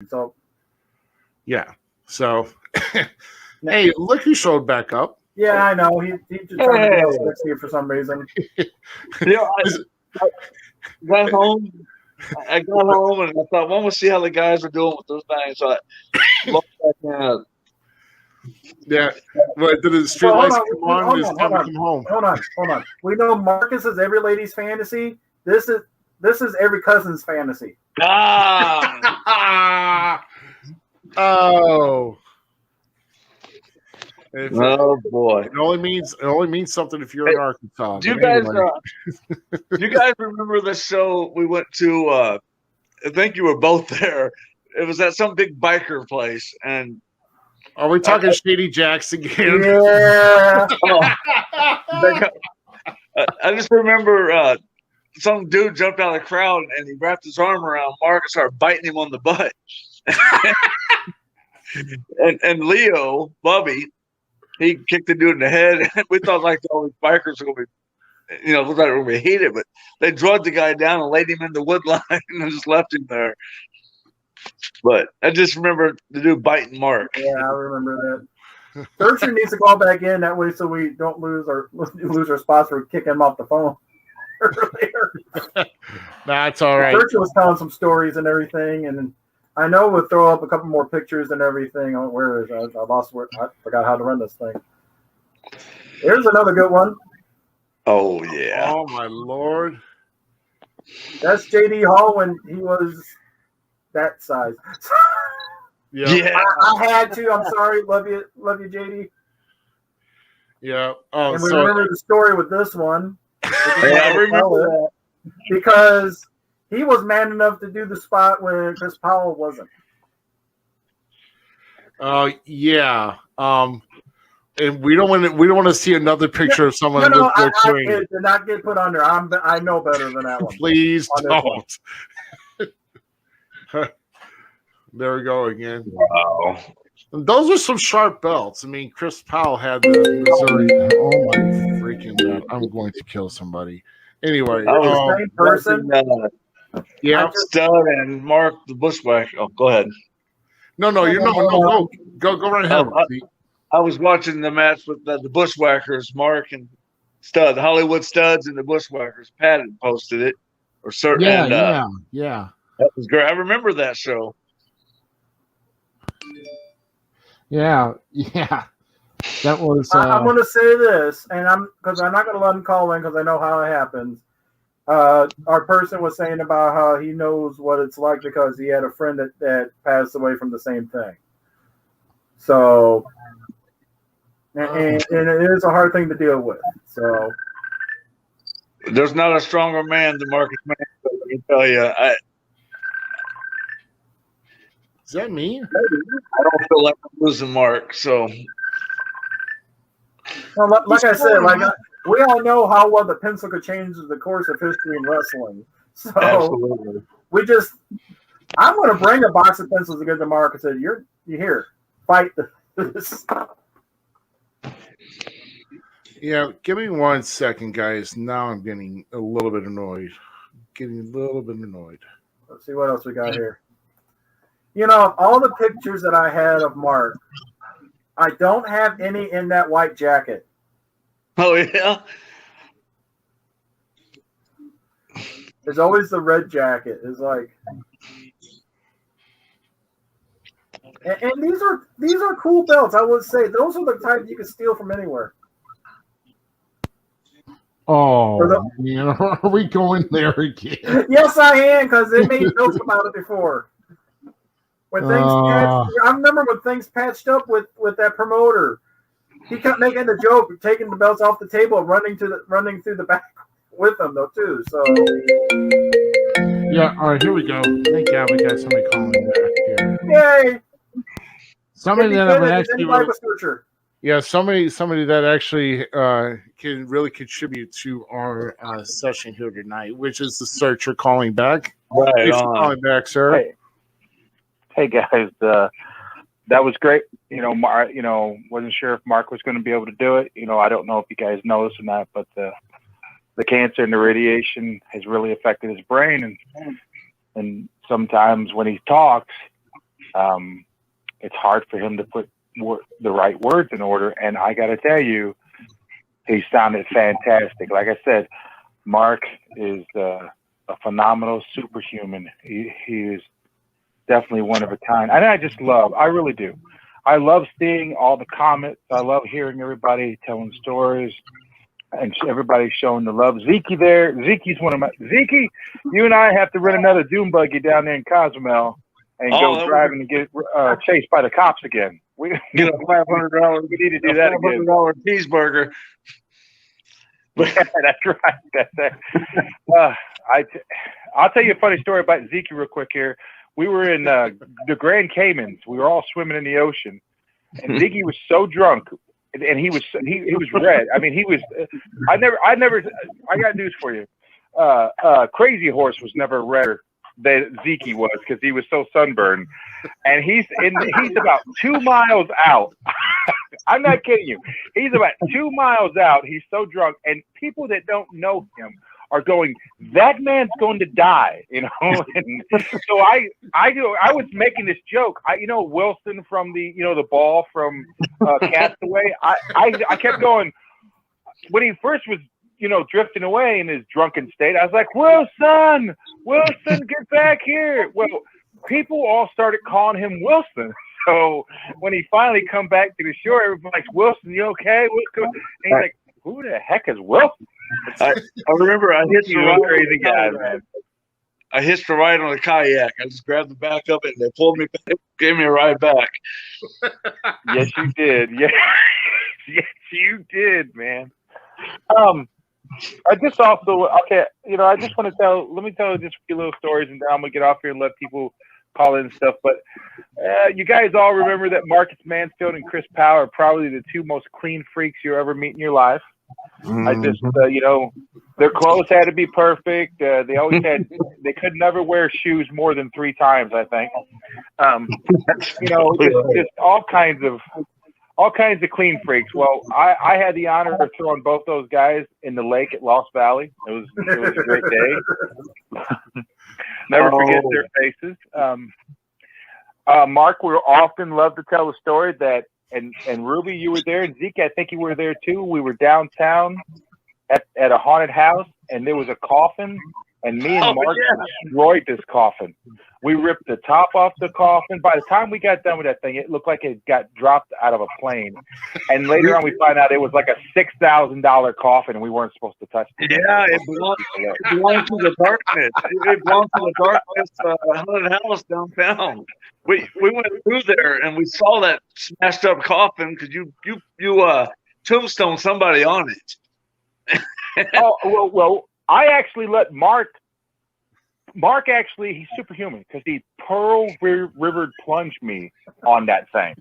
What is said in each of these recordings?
So yeah. So hey, look who showed back up. yeah, I know. He just trying to be else next to you for some reason. I got home. I got home and I thought, well, we'll see how the guys are doing with those things. So I looked back down. Yeah. What did the street lights come on? It's time to come home. Hold on. We know Marcus is every lady's fantasy. This is every cousin's fantasy. Oh. Oh boy! It only means something if you're in Arkansas. Do you guys remember the show we went to? I think you were both there. It was at some big biker place, and are we talking Shady Jacks again? Yeah. I just remember some dude jumped out of the crowd and he wrapped his arm around Mark and started biting him on the butt. and Leo, Bubby, he kicked the dude in the head. We thought like all these bikers were going to be, looked like they were going to be heated, but they drugged the guy down and laid him in the wood line and just left him there. But I just remember the dude biting Mark. Yeah, I remember that. Thurcher needs to call back in that way so we don't lose our spots for kicking him off the phone earlier. That's all right. Thurcher was telling some stories and everything, and I know we'll throw up a couple more pictures and everything. Oh, where is it? I forgot how to run this thing. Here's another good one. Oh, yeah. Oh, my Lord. That's J.D. Hall when he was that size. Yeah. I had to. I'm sorry. Love you, JD. Yeah. Oh, and we remember the story with this one. Yeah, I remember that. Because he was man enough to do the spot when Chris Powell wasn't. Yeah. And we don't want to see another picture of someone. No, I did not get put on there. I know better than that one. Please don't. There we go again. Wow. And those are some sharp belts. I mean, Chris Powell had the Missouri. Oh my freaking God! I'm going to kill somebody. Anyway, same person. Yeah, Stud and Mark the Bushwhacker. Oh, go ahead. No, go right ahead. I was watching the match with the Bushwhackers, Mark and Stud, the Hollywood Studs and the Bushwhackers. Pat had posted it, or certain. Yeah. That was great. I remember that show. Yeah. That was. I'm going to say this, and because I'm not going to let him call in because I know how it happens. Our person was saying about how he knows what it's like because he had a friend that passed away from the same thing. So, and it is a hard thing to deal with. So, there's not a stronger man than Marcus Mansfield. Let me tell you. Is that me? I don't feel like I'm losing Mark. So, well, like I said, we all know how well the pencil could change the course of history in wrestling. So, absolutely. I'm going to bring a box of pencils to give to Mark and say, "You here, fight this." Yeah, give me 1 second, guys. Now I'm getting a little bit annoyed. Let's see what else we got here. All the pictures that I had of Mark, I don't have any in that white jacket. Oh, yeah? There's always the red jacket. It's like... And these are cool belts, I would say. Those are the type you can steal from anywhere. Oh, are we going there again? Yes, I am, because they made jokes about it before. When things I remember when things patched up with that promoter. He kept making the joke, taking the belts off the table, running through the back with them though too. So yeah, all right, here we go. Thank God we got somebody calling back here. Yay! Somebody that would actually somebody that actually can really contribute to our session here tonight, which is the searcher calling back. Right, thanks for calling back, sir. Hey guys, that was great. Wasn't sure if Mark was going to be able to do it. I don't know if you guys know this or not, but the cancer and the radiation has really affected his brain, and sometimes when he talks, it's hard for him to put the right words in order. And I got to tell you, he sounded fantastic. Like I said, Mark is a phenomenal superhuman. He is definitely one of a kind. And I really do. I love seeing all the comments. I love hearing everybody telling stories and everybody showing the love. Zeke there. Zeke's Zeke, you and I have to rent another Doom buggy down there in Cozumel and go driving and get chased by the cops again. We get a $500. We need to do that again. $500 cheeseburger. Yeah, that's right. I'll tell you a funny story about Zeke real quick here. We were in the Grand Caymans. We were all swimming in the ocean, and Zeke was so drunk, and he was red. I mean, he was. I got news for you. Crazy Horse was never redder than Zeke was because he was so sunburned, and he's about 2 miles out. I'm not kidding you. He's about 2 miles out. He's so drunk, and people that don't know him are going, that man's going to die, you know. And so I was making this joke. Wilson from the ball from Castaway. I kept going when he first was drifting away in his drunken state. I was like, Wilson, get back here. Well, people all started calling him Wilson. So when he finally come back to the shore, everybody's like, Wilson, you okay? What's going? And he's like, who the heck is Wilson? I remember I hitched a ride. Crazy guy, man. I hitched a ride on a kayak. I just grabbed the back of it and they pulled me back, gave me a ride back. Yes, you did. Yes, you did, man. I just also I just want to let me tell just a few little stories, and then I'm gonna get off here and let people call in and stuff. But you guys all remember that Marcus Mansfield and Chris Powell are probably the two most clean freaks you ever meet in your life. I just, their clothes had to be perfect. They always they could never wear shoes more than 3 times, I think. Just all kinds of clean freaks. Well, I had the honor of throwing both those guys in the lake at Lost Valley. It was a great day. Never forget their faces. Mark, we often love to tell the story that, and Ruby, you were there, and Zeke, I think you were there too. We were downtown at a haunted house, and there was a coffin, and me and Mark destroyed this coffin. We ripped the top off the coffin. By the time we got done with that thing, it looked like it got dropped out of a plane. And later on, we find out it was like a $6,000 coffin, and we weren't supposed to touch it. Yeah, it belonged to the darkness. It belonged to the darkness haunted house downtown. We went through there and we saw that smashed up coffin because you tombstone somebody on it. well, I actually let Mark actually, he's superhuman because he Pearl River plunged me on that thing.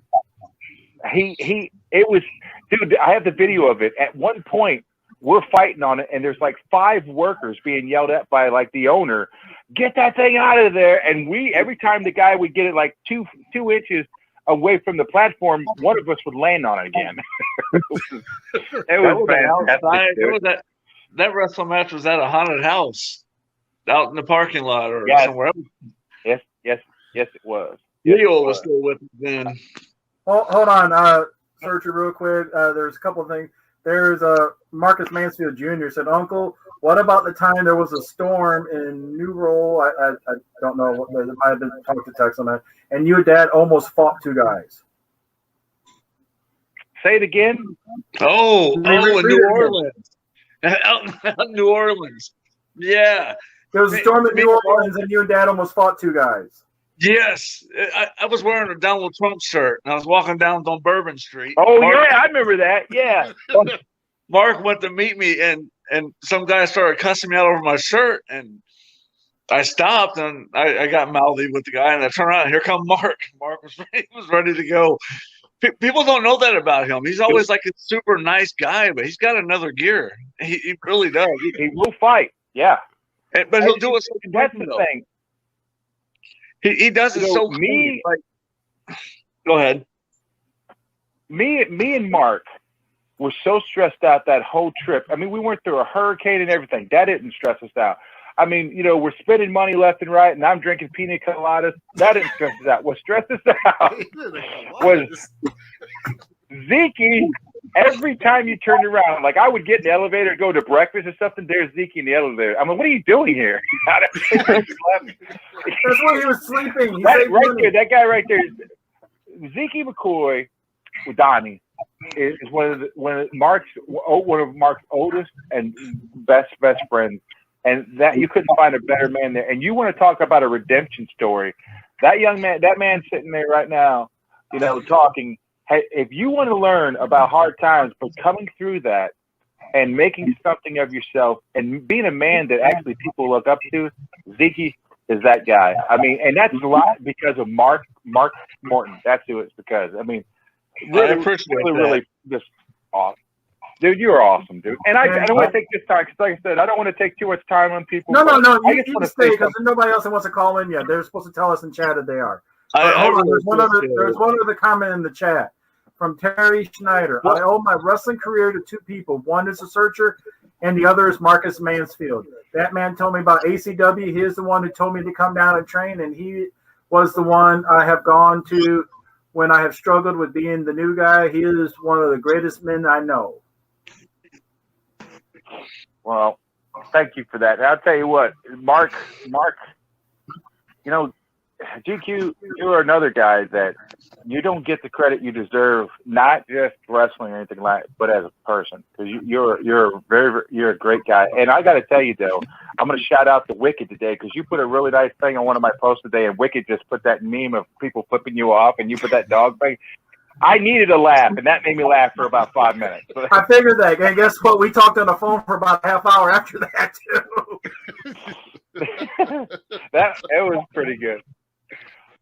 It was, dude, I have the video of it. At one point, we're fighting on it, and there's like 5 workers being yelled at by like the owner, get that thing out of there. And every time the guy would get it like two inches away from the platform, one of us would land on it again. It was fantastic. That wrestle match was at a haunted house out in the parking lot or somewhere else. Yes, it was. Leo was still with us then. Hold on, Searcher, real quick. There's a couple of things. There's Marcus Mansfield Jr. said, Uncle, what about the time there was a storm in New Roll? I don't know. It might have been talk to text on that. And your dad almost fought 2 guys. Say it again. Oh, in New Orleans. Out in New Orleans. Yeah. There was a storm in New Orleans, and you and Dad almost fought 2 guys. Yes. I was wearing a Donald Trump shirt, and I was walking down on Bourbon Street. Oh, I remember that. Yeah. Mark went to meet me, and some guy started cussing me out over my shirt, and I stopped, and I got mouthy with the guy, and I turned around, and here come Mark. Mark was ready to go. People don't know that about him. He's always like a super nice guy, but he's got another gear. He really does. He will fight. Yeah. But he'll do it. So that's the thing. He does it so clean. Go ahead. Me and Mark were so stressed out that whole trip. I mean, we went through a hurricane and everything. That didn't stress us out. I mean, we're spending money left and right, and I'm drinking pina coladas. That didn't stress us out. What stressed us out was Zeke. Every time you turned around, like I would get in the elevator, go to breakfast or something. There's Zeke in the elevator. I'm like, what are you doing here? That's when he was sleeping. That guy right there, Zeke McCoy with Donnie is one of Mark's oldest and best friends, and that you couldn't find a better man there. And you want to talk about a redemption story? That man sitting there right now, talking. Hey, if you want to learn about hard times, but coming through that and making something of yourself and being a man that actually people look up to, Zeke is that guy. I mean, and that's a lot because of Mark Morton. That's who it's because. I mean, really just awesome. Dude, you're awesome, dude. And I don't want to take this time because, like I said, I don't want to take too much time on people. No. You can stay because nobody else wants to call in yet. They're supposed to tell us in chat if they are. There's one other comment in the chat from Terry Schneider. I owe my wrestling career to two people. One is a searcher, and the other is Marcus Mansfield. That man told me about ACW. He is the one who told me to come down and train, and he was the one I have gone to when I have struggled with being the new guy. He is one of the greatest men I know. Well, thank you for that. And I'll tell you what, Mark, GQ, you're another guy that you don't get the credit you deserve, not just wrestling or anything like that, but as a person, because you're a great guy. And I got to tell you though, I'm going to shout out to Wicked today because you put a really nice thing on one of my posts today, and Wicked just put that meme of people flipping you off, and you put that dog thing. I needed a laugh, and that made me laugh for about 5 minutes. I figured that, and guess what? We talked on the phone for about a half hour after that too. It was pretty good.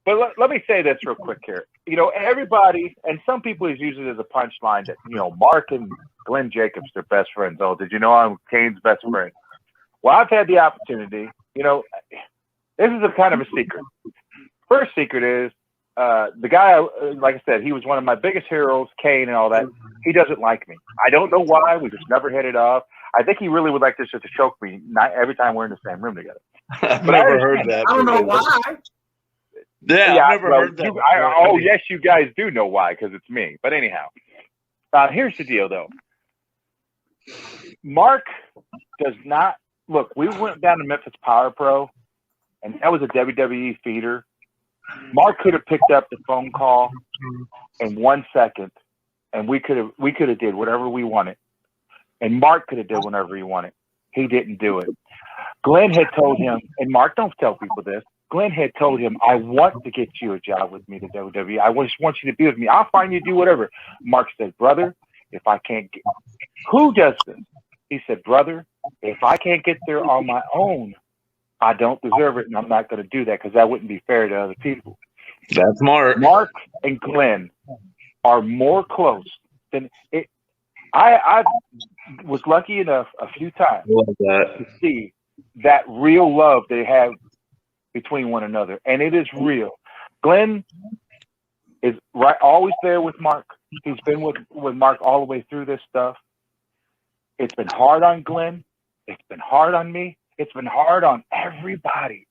But let me say this real quick here. Everybody, and some people use it as a punchline that, Mark and Glenn Jacobs, they're best friends. Oh, did you know I'm Kane's best friend? Well, I've had the opportunity. This is a kind of a secret. First secret is the guy, like I said, he was one of my biggest heroes, Kane and all that. He doesn't like me. I don't know why. We just never hit it off. I think he really would like this just to choke me every time we're in the same room together. I've never heard that. I don't know why. Yeah, I've never heard that. Yes, you guys do know why, because it's me. But anyhow, here's the deal, though. Mark does not look. We went down to Memphis Power Pro, and that was a WWE feeder. Mark could have picked up the phone call in 1 second, and we could have did whatever we wanted. And Mark could have did whatever he wanted. He didn't do it. Glenn had told him, and Mark, don't tell people this. Glenn had told him, I want to get you a job with me to WWE. I just want you to be with me. I'll find you to do whatever. Mark said, brother, if I can't get, who does this? He said, brother, if I can't get there on my own, I don't deserve it, and I'm not going to do that because that wouldn't be fair to other people. That's smart. Mark and Glenn are more close than it. I was lucky enough a few times to see that real love they have between one another, and it is real. Glenn is always there with Mark. He's been with Mark all the way through this stuff. It's been hard on Glenn. It's been hard on me. It's been hard on everybody.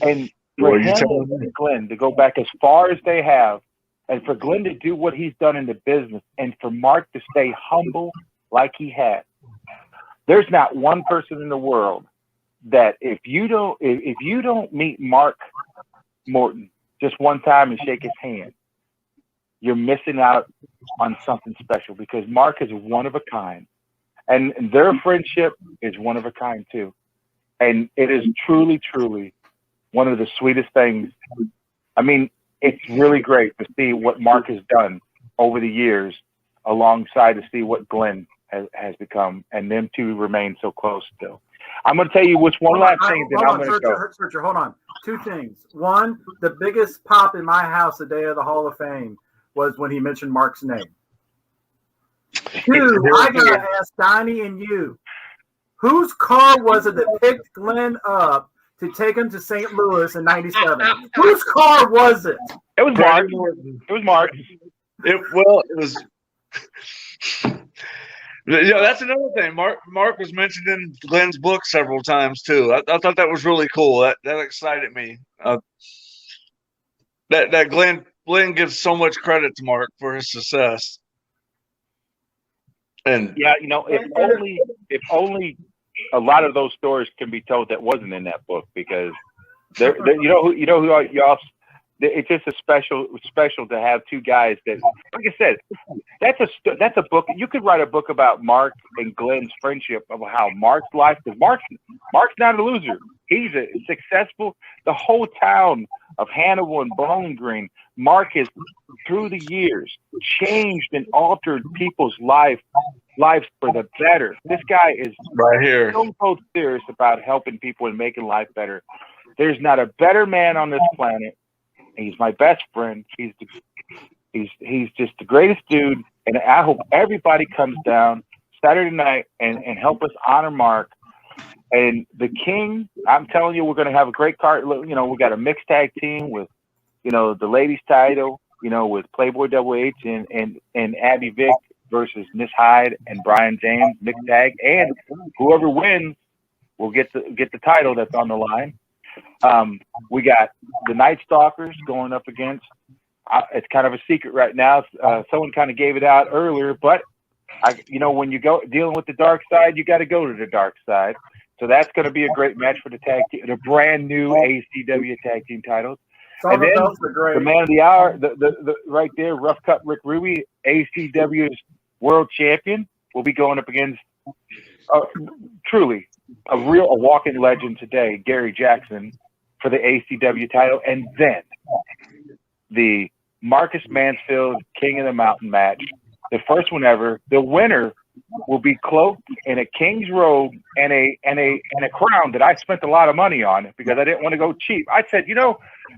And for him and Glenn to go back as far as they have, and for Glenn to do what he's done in the business, and for Mark to stay humble like he has, there's not one person in the world that if you don't meet Mark Morton just one time and shake his hand, you're missing out on something special, because Mark is one of a kind, and their friendship is one of a kind too. And it is truly, truly one of the sweetest things. I mean, it's really great to see what Mark has done over the years alongside to see what Glenn has become, and them two remain so close still. I'm going to tell you one last thing, then I'm going to go. Searcher, hold on. Two things. One, the biggest pop in my house the day of the Hall of Fame was when he mentioned Mark's name. Two, I got to ask Donnie and you, whose car was it that picked Glenn up to take him to St. Louis in '97? Whose car was it? It was Mark. It was Mark. It was. Yeah, that's another thing. Mark was mentioned in Glenn's book several times too. I thought that was really cool. That excited me. That Glenn gives so much credit to Mark for his success. And yeah, if only a lot of those stories can be told that wasn't in that book, because they're who y'all. It's just a special to have two guys that, like I said, that's a book. You could write a book about Mark and Glenn's friendship, of how Mark's life, because Mark's not a loser. He's a successful. The whole town of Hannibal and Bowling Green, Mark has, through the years, changed and altered people's lives for the better. This guy is right here so serious about helping people and making life better. There's not a better man on this planet. He's my best friend. He's just the greatest dude. And I hope everybody comes down Saturday night and help us honor Mark. And the King, I'm telling you, we're going to have a great card. We got a mixed tag team with, the ladies title, with Playboy Double H and Abby Vick versus Miss Hyde and Brian James, mixed tag. And whoever wins will get the title that's on the line. We got the Night Stalkers going up against, it's kind of a secret right now. Someone kind of gave it out earlier, but when you go dealing with the dark side, you got to go to the dark side. So that's going to be a great match for the brand new ACW tag team titles. And then the man of the hour, the right there, Rough Cut Rick Ruby, ACW's world champion, will be going up against truly a walking legend today, Gary Jackson, for the ACW title. And then the Marcus Mansfield King of the Mountain match, the first one ever. The winner will be cloaked in a king's robe and a crown that I spent a lot of money on, because I didn't want to go cheap. I said,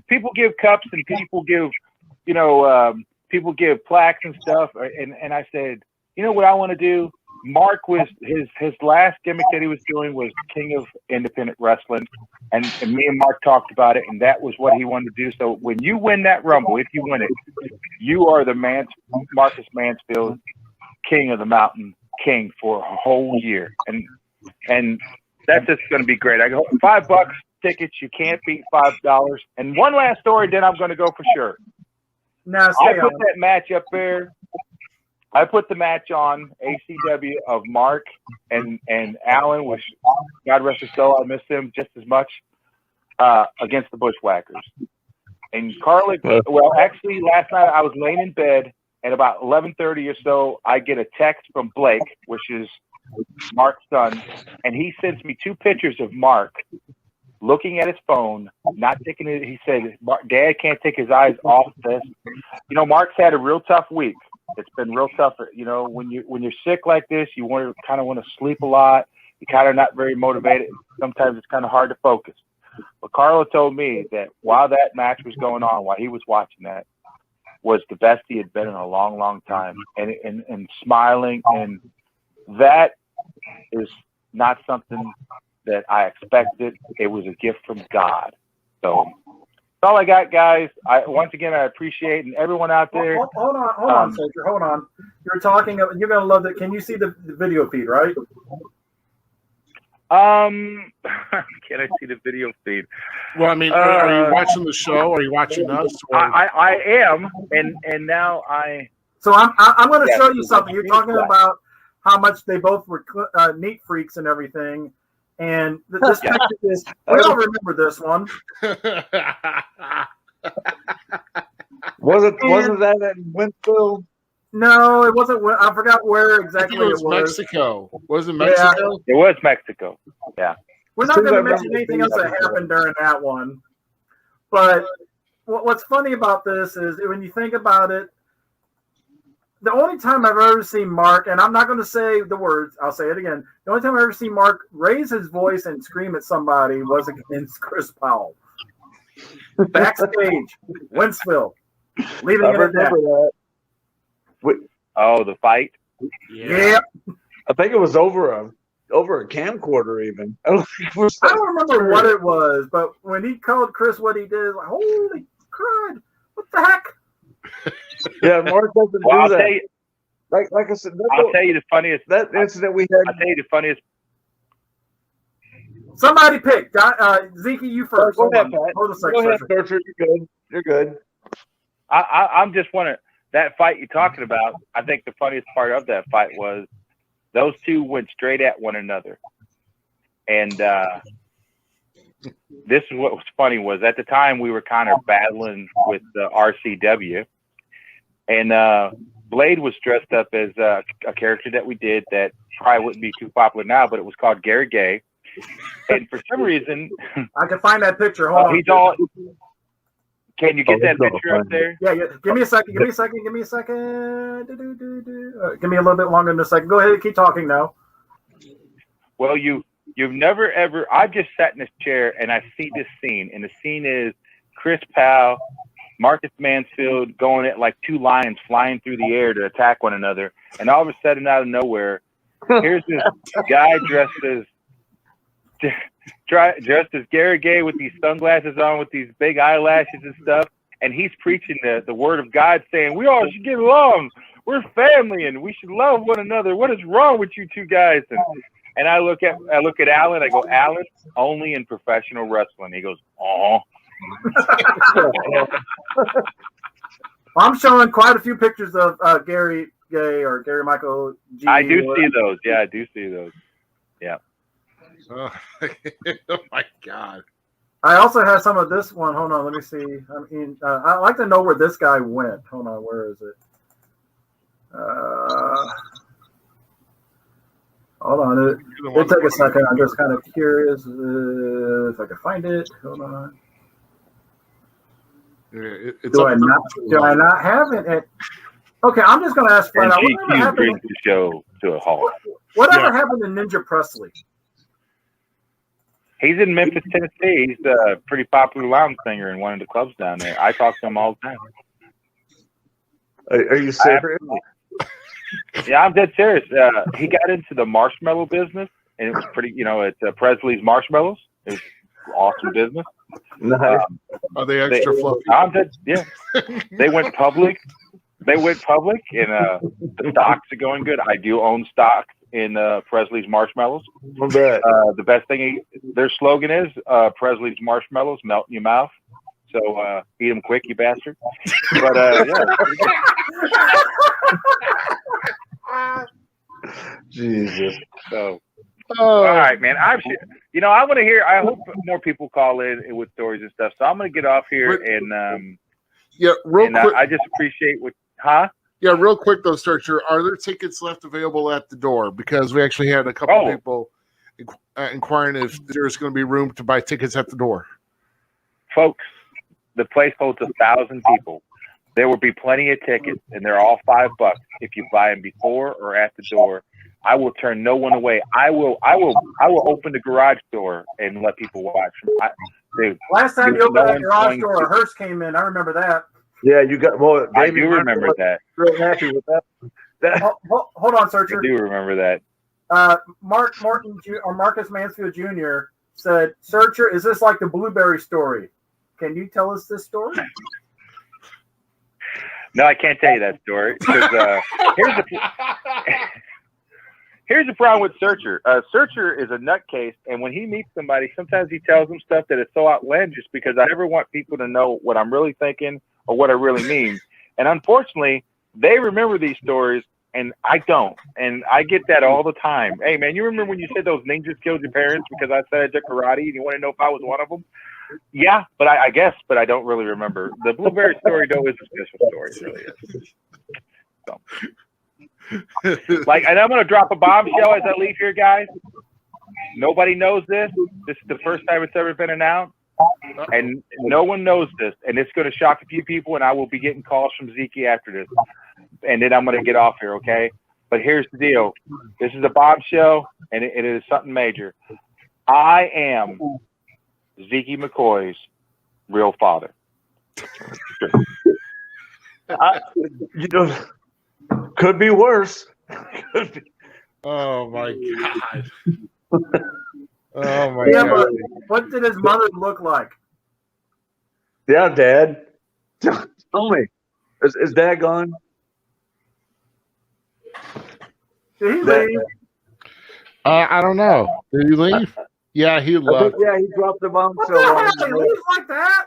people give cups and people give plaques and stuff, and I said, what I want to do? Mark was his last gimmick that he was doing was King of Independent Wrestling, and me and Mark talked about it, and that was what he wanted to do. So when you win that Rumble, if you win it, you are the Marcus Mansfield King of the Mountain King for a whole year, and that's just going to be great. I go $5 tickets. You can't beat $5. And one last story, then I'm going to go for sure. Now I put that match up there. I put the match on ACW of Mark and Alan, which, God rest his soul, I miss him just as much, against the Bushwhackers. And Carla, well, actually, last night I was laying in bed, and about 11:30 or so, I get a text from Blake, which is Mark's son, and he sends me 2 pictures of Mark looking at his phone, not taking it. He said, Dad can't take his eyes off this. Mark's had a real tough week. It's been real tough. When you're sick like this, you kind of want to sleep a lot. You're kind of not very motivated. Sometimes it's kind of hard to focus. But Carlo told me that while that match was going on, while he was watching that, was the best he had been in a long, long time, and smiling. And that is not something that I expected. It was a gift from God. So that's all I got, guys. Once again, I appreciate, and everyone out there. Hold on, Soldier. Hold on. You're going to love that. Can you see the video feed, right? Can I see the video feed? Well, I mean, are you watching the show? Are you watching us? I am, and now I. So I'm going to show you something. You're talking about how much they both were neat freaks and everything, and this picture is. We all remember this one. Wasn't that in Mansfield? No, it wasn't. I forgot where exactly it was. Mexico. Was it Mexico? Yeah. It was Mexico. Yeah. We're not going to mention anything else that happened during that one. But what's funny about this is when you think about it, the only time I've ever seen Mark, and I'm not going to say the words, I'll say it again. The only time I've ever seen Mark raise his voice and scream at somebody was against Chris Powell. Backstage, Winsfield, leaving it at that. Oh, the fight? Yeah. I think it was over a camcorder even. I don't remember what it was, but when he called Chris what he did, like, holy crud, what the heck? Yeah, Mark doesn't do that. like I said, I'll tell you the funniest. that incident we had. I'll tell you the funniest. Somebody pick. Zeke, you first. Go ahead, on. Pat. Hold a second. Go ahead, Searcher. You're good. You're good. I'm just wondering, that fight you're talking about, I think the funniest part of that fight was those two went straight at one another. And this is what was funny was at the time we were kind of battling with the RCW. And Blade was dressed up as a character that we did that probably wouldn't be too popular now, but it was called Gary Gay. And for some reason, I can find that picture. Hold on. he's all. Can you get that picture up there? Yeah. Give me a second. Give me a second. Give me a little bit longer than a second. Go ahead. Keep talking now. Well, you've never ever. I've just sat in this chair and I see this scene, and the scene is Chris Powell, Marcus Mansfield going at like two lions flying through the air to attack one another, and all of a sudden, out of nowhere, here's this guy dressed as Gary Gay with these sunglasses on, with these big eyelashes and stuff, and he's preaching the word of God, saying we all should get along. We're family, and we should love one another. What is wrong with you two guys? And I look at Alan. I go, Alan, only in professional wrestling. He goes, oh. I'm showing quite a few pictures of Gary Gay or Gary Michael G. I do see those. Yeah, I do see those. Yeah. Oh my God. I also have some of this one. Hold on, let me see. I'd like to know where this guy went. Hold on, where is it? Hold on. It'll take a second. I'm just kind of curious if I can find it. Hold on. Yeah, Do I not have it? Okay, I'm just going to ask flat out. GQ brings the show to a halt. Whatever happened to Ninja Presley? He's in Memphis, Tennessee. He's a pretty popular lounge singer in one of the clubs down there. I talk to him all the time. Are you serious? Yeah, I'm dead serious. He got into the marshmallow business, and it was pretty, it's Presley's Marshmallows. It was awesome business. Nice. Are they extra fluffy? Yeah. They went public. And the stocks are going good. I do own stock in Presley's Marshmallows. The best thing, their slogan is Presley's Marshmallows melt in your mouth. So eat them quick, you bastard. But yeah. Jesus. So, all right, man. I want to hear. I hope more people call in with stories and stuff. So I'm going to get off here and quick. I just appreciate what, huh? Yeah, real quick though, Searcher. Are there tickets left available at the door? Because we actually had a couple people inquiring if there's going to be room to buy tickets at the door. Folks, the place holds 1,000 people. There will be plenty of tickets, and they're all $5 if you buy them before or at the door. I will turn no one away. I will open the garage door and let people watch. Last time you opened the garage door, a hearse came in. I remember that. Yeah, you got. Well, I do remember that. Real happy with that. Hold on, Searcher. I do remember that. Morton or Marcus Mansfield Jr. said, "Searcher, is this like the Blueberry story? Can you tell us this story?" No, I can't tell you that story because here's the problem with Searcher. Searcher is a nutcase, and when he meets somebody, sometimes he tells them stuff that is so outlandish because I never want people to know what I'm really thinking or what I really mean. And unfortunately, they remember these stories, and I don't. And I get that all the time. Hey, man, you remember when you said those ninjas killed your parents because I said I did karate, and you want to know if I was one of them? Yeah, but I guess, but I don't really remember. The Blueberry story, though, is a special story. It really is. So. And I'm going to drop a bombshell as I leave here, guys. Nobody knows this. This is the first time it's ever been announced. And no one knows this. And it's going to shock a few people, and I will be getting calls from Zeke after this. And then I'm going to get off here, okay? But here's the deal. This is a bombshell, and it is something major. I am Zeke McCoy's real father. Could be worse. Could be. Oh my God. Oh my God. But what did his mother look like? Yeah, Dad. Tell me. Is Dad gone? Did he leave? I don't know. Did he leave? Yeah, he left. Yeah, he dropped the What bombshell. the hell? He leaves like that?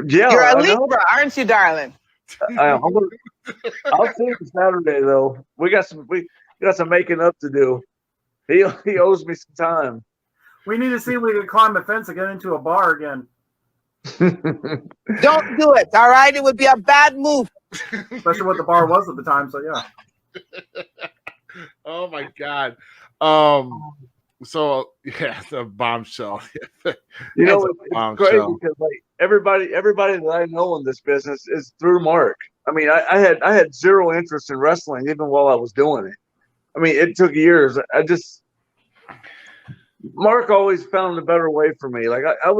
Yeah, You're a I know. Libra, aren't you, darling? I'll see him Saturday though. We got some making up to do. He owes me some time. We need to see if we can climb a fence and get into a bar again. Don't do it, all right? It would be a bad move. Especially what the bar was at the time. So yeah. Oh my God. So yeah, the bombshell. You know, That's it's crazy because like everybody that I know in this business is through Mark. I mean, I had zero interest in wrestling even while I was doing it. I mean, it took years. Mark always found a better way for me. Like I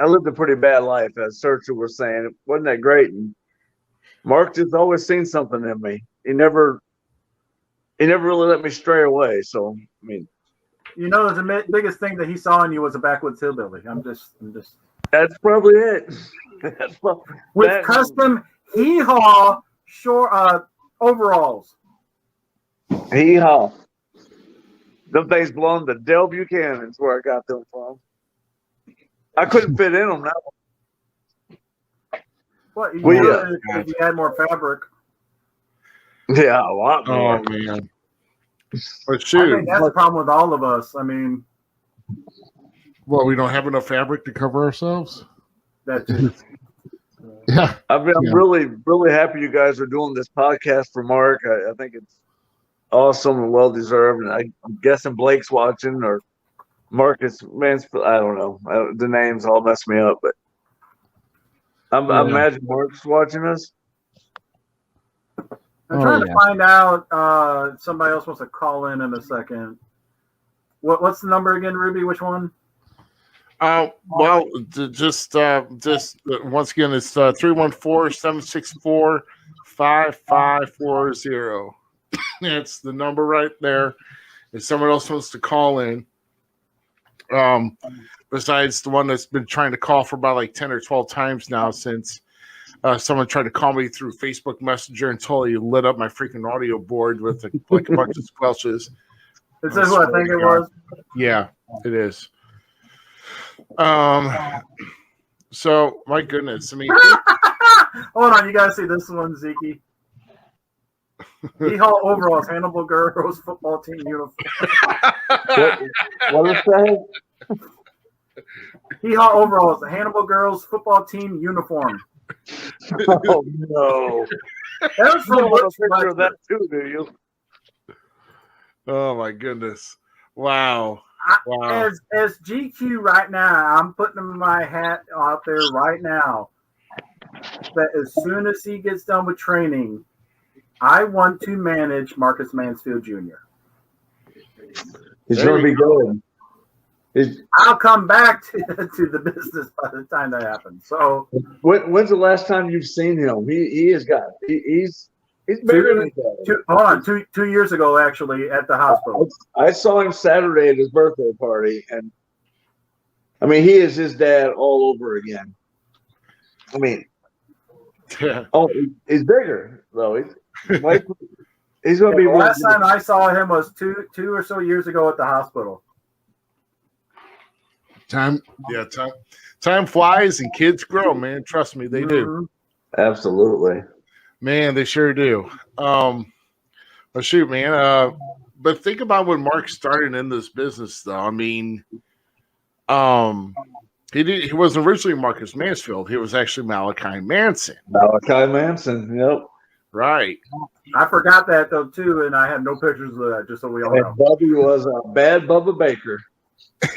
lived a pretty bad life, as Searcher was saying. It wasn't that great. And Mark just always seen something in me. He never really let me stray away. So I mean, You know, the biggest thing that he saw in you was a backwoods hillbilly. I'm just. that's probably it. With custom hee-haw short overalls. Hee-haw. Them things belong to Del Buchanan's where I got them from. I couldn't fit in them now. What? You We, could if you had more fabric. Yeah, a lot more. Oh man. But I shoot, think that's the problem with all of us. I mean, well, we don't have enough fabric to cover ourselves. that too. Yeah. I'm really, really happy you guys are doing this podcast for Mark. I think it's awesome and well deserved. And I'm guessing Blake's watching or Marcus Mansfield. I don't know. The names all mess me up, but I imagine Mark's watching us. I'm trying to find out. Somebody else wants to call in a second. What's the number again, Ruby? Which one? Well, just once again, it's 314-764-5540. That's the number right there. If someone else wants to call in, besides the one that's been trying to call for about like 10 or 12 times now since someone tried to call me through Facebook Messenger and totally lit up my freaking audio board with like a bunch of squelches. Is this what I think it was? Yeah, it is. So my goodness, I mean, Hold on, you gotta see this one, Zeke. Hee-haw overalls, Hannibal Girls football team uniform. What is that? Hee-haw overalls, the Hannibal Girls football team uniform. Oh no! That was You from have a picture of that too, do you? oh my goodness, wow. Wow. As GQ right now, I'm putting my hat out there right now that as soon as he gets done with training, I want to manage Marcus Mansfield Jr. He's going to be good. I'll come back to the business by the time that happens. So, when's the last time you've seen him? He's bigger than that. 2 years ago, actually, at the hospital. I saw him Saturday at his birthday party, and I mean, he is his dad all over again. I mean, he's bigger though. He's going to be. The last time I saw him was two or so years ago at the hospital. Time flies and kids grow, man. Trust me, they do. Absolutely. Man, they sure do. But shoot, man. But think about when Mark started in this business, though. I mean, he wasn't originally Marcus Mansfield. He was actually Malachi Manson. Yep. Right. I forgot that though too, and I have no pictures of that. Just so we all know. Bubby was a bad Bubba Baker.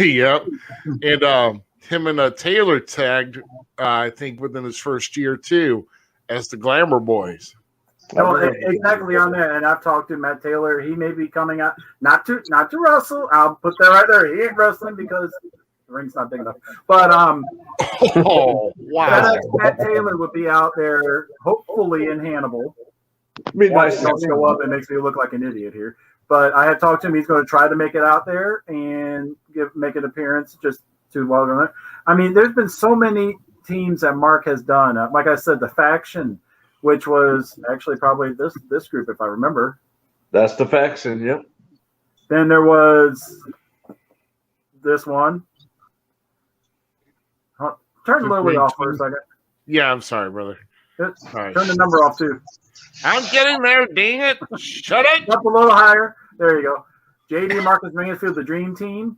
Yep. And him and Taylor tagged, I think, within his first year too, as the Glamour Boys. No, exactly on that. And I've talked to Matt Taylor. He may be coming out not to wrestle. I'll put that right there. He ain't wrestling because the ring's not big enough. But oh wow, Matt Taylor would be out there, hopefully in Hannibal. Nice. Don't show up. It makes me look like an idiot here. But I had talked to him. He's going to try to make it out there and make an appearance just to welcome it. I mean, there's been so many teams that Mark has done. Like I said, the faction. which was actually probably this group, if I remember. That's the faction. Yep. Then there was this one. Turn Lily off for a second. Yeah, I'm sorry, brother. Turn the number off too. I'm getting there, dang it. Shut it. Up a little higher. There you go. JD Marcus Mansfield, the Dream Team.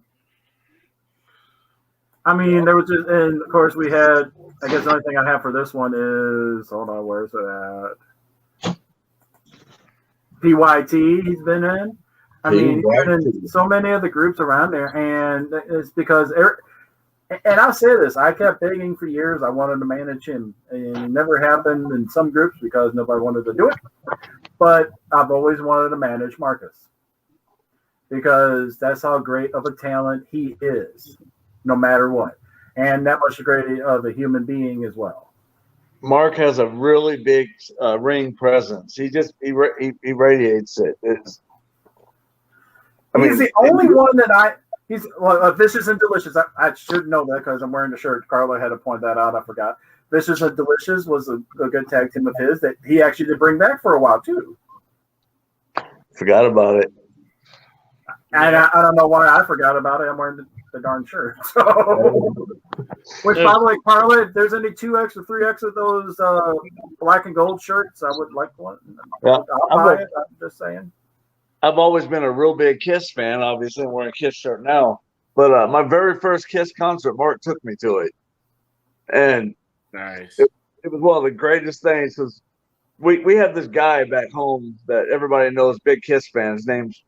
I mean, there was just, and of course we had, I guess the only thing I have for this one is, hold on, where's it at? PYT he's been in. I mean, he's been in so many of the groups around there, and it's because, and I'll say this, I kept begging for years, I wanted to manage him, and it never happened in some groups because nobody wanted to do it, but I've always wanted to manage Marcus because that's how great of a talent he is, no matter what, and that much great of a human being as well. Mark has a really big ring presence. He radiates it. He's the only one that he's Vicious and Delicious. I should know that because I'm wearing the shirt. Carla had to point that out. I forgot. Vicious and Delicious was a good tag team of his that he actually did bring back for a while too. Forgot about it. And I don't know why I forgot about it. I'm wearing the darn shirt. So, which, by the way, Carla, if there's any 2X or 3X of those black and gold shirts, I would like one. Yeah, I'll buy it. I'm just saying. I've always been a real big Kiss fan. Obviously, I'm wearing a Kiss shirt now. But my very first Kiss concert, Mark took me to it. And nice. It was one of the greatest things because we have this guy back home that everybody knows, big Kiss fan. His name's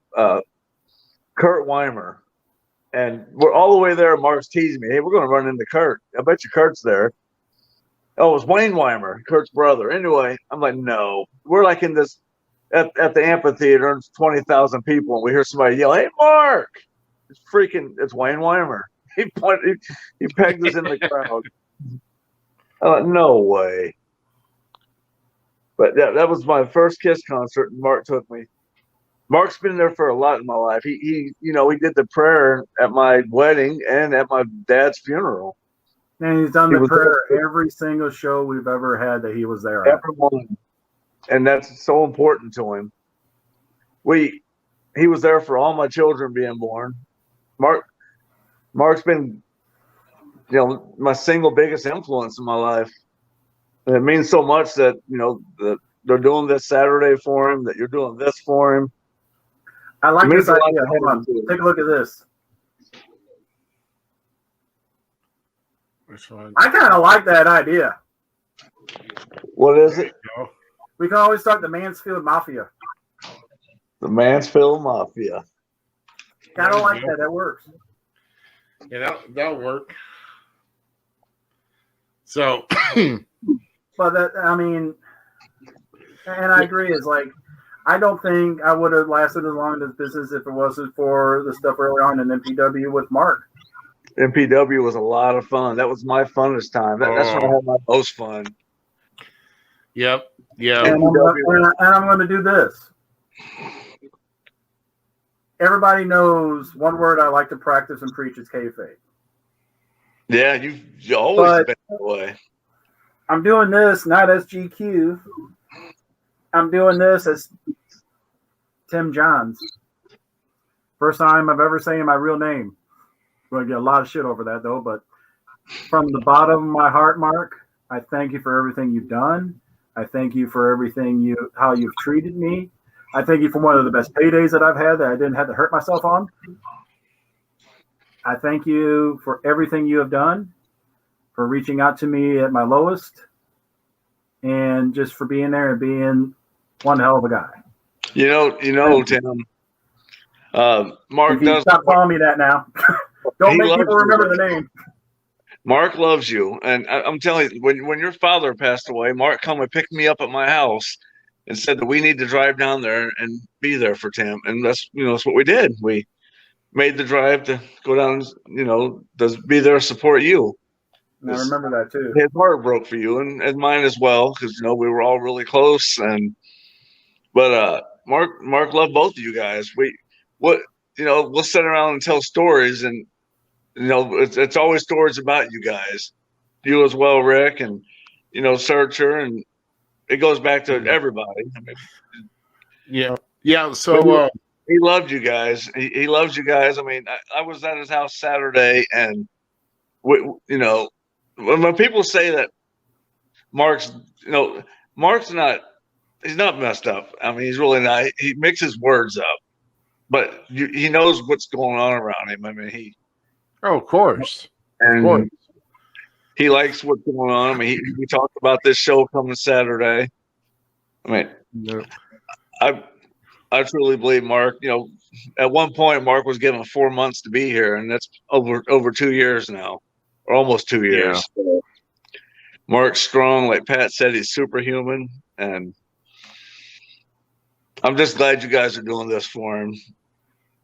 Kurt Weimer. And we're all the way there. Mark's teasing me. Hey, we're going to run into Kurt. I bet you Kurt's there. Oh, it was Wayne Weimer, Kurt's brother. Anyway, I'm like, no. We're like in this, at the amphitheater, and it's 20,000 people, and we hear somebody yell, "Hey, Mark!" It's Wayne Weimer. He pegged us in the crowd. I'm like, no way. But that was my first Kiss concert, and Mark took me. Mark's been there for a lot in my life. He did the prayer at my wedding and at my dad's funeral. And he's done the prayer every single show we've ever had that he was there. Everyone. And that's so important to him. He was there for all my children being born. Mark's been, my single biggest influence in my life. And it means so much that, that they're doing this Saturday for him, that you're doing this for him. I like this idea. Hold on. Take a look at this. Which one? I kind of like that idea. What is it? We can always start the Mansfield Mafia. The Mansfield Mafia. Kind of like that. That works. Yeah, that'll work. So, but and I agree. It's like, I don't think I would have lasted as long in this business if it wasn't for the stuff early on in MPW with Mark. MPW was a lot of fun. That was my funnest time. That's when I had my most fun. Yep. Yeah. And I'm going to do this. Everybody knows one word I like to practice and preach is kayfabe. Yeah, you've always been that way. I'm doing this not as GQ. I'm doing this as Tim Johns. First time I've ever saying my real name. I'm going to get a lot of shit over that, though. But from the bottom of my heart, Mark, I thank you for everything you've done. I thank you for everything how you've treated me. I thank you for one of the best paydays that I've had that I didn't have to hurt myself on. I thank you for everything you have done, for reaching out to me at my lowest, and just for being there and being one hell of a guy. Tim. Mark does. Stop calling me that now. Don't make people remember the name. Mark loves you, and I'm telling you, when your father passed away, Mark come and picked me up at my house and said that we need to drive down there and be there for Tim, and that's what we did. We made the drive to go down, to be there to support you. I remember that too. His heart broke for you, and mine as well, because we were all really close. But Mark loved both of you guys. We'll sit around and tell stories, and it's always stories about you guys, you as well, Rick, and Searcher, and it goes back to everybody. I mean, yeah. So he loved you guys. He loves you guys. I mean, I was at his house Saturday, and you know, when people say that Mark's not. He's not messed up. I mean, he's really not. He mixes words up, but he knows what's going on around him. I mean, of course. He likes what's going on. I mean, we talked about this show coming Saturday. I mean, I truly believe Mark. You know, at one point Mark was given 4 months to be here, and that's over 2 years now, or almost 2 years. Yeah. So Mark's strong, like Pat said. He's superhuman, and I'm just glad you guys are doing this for him.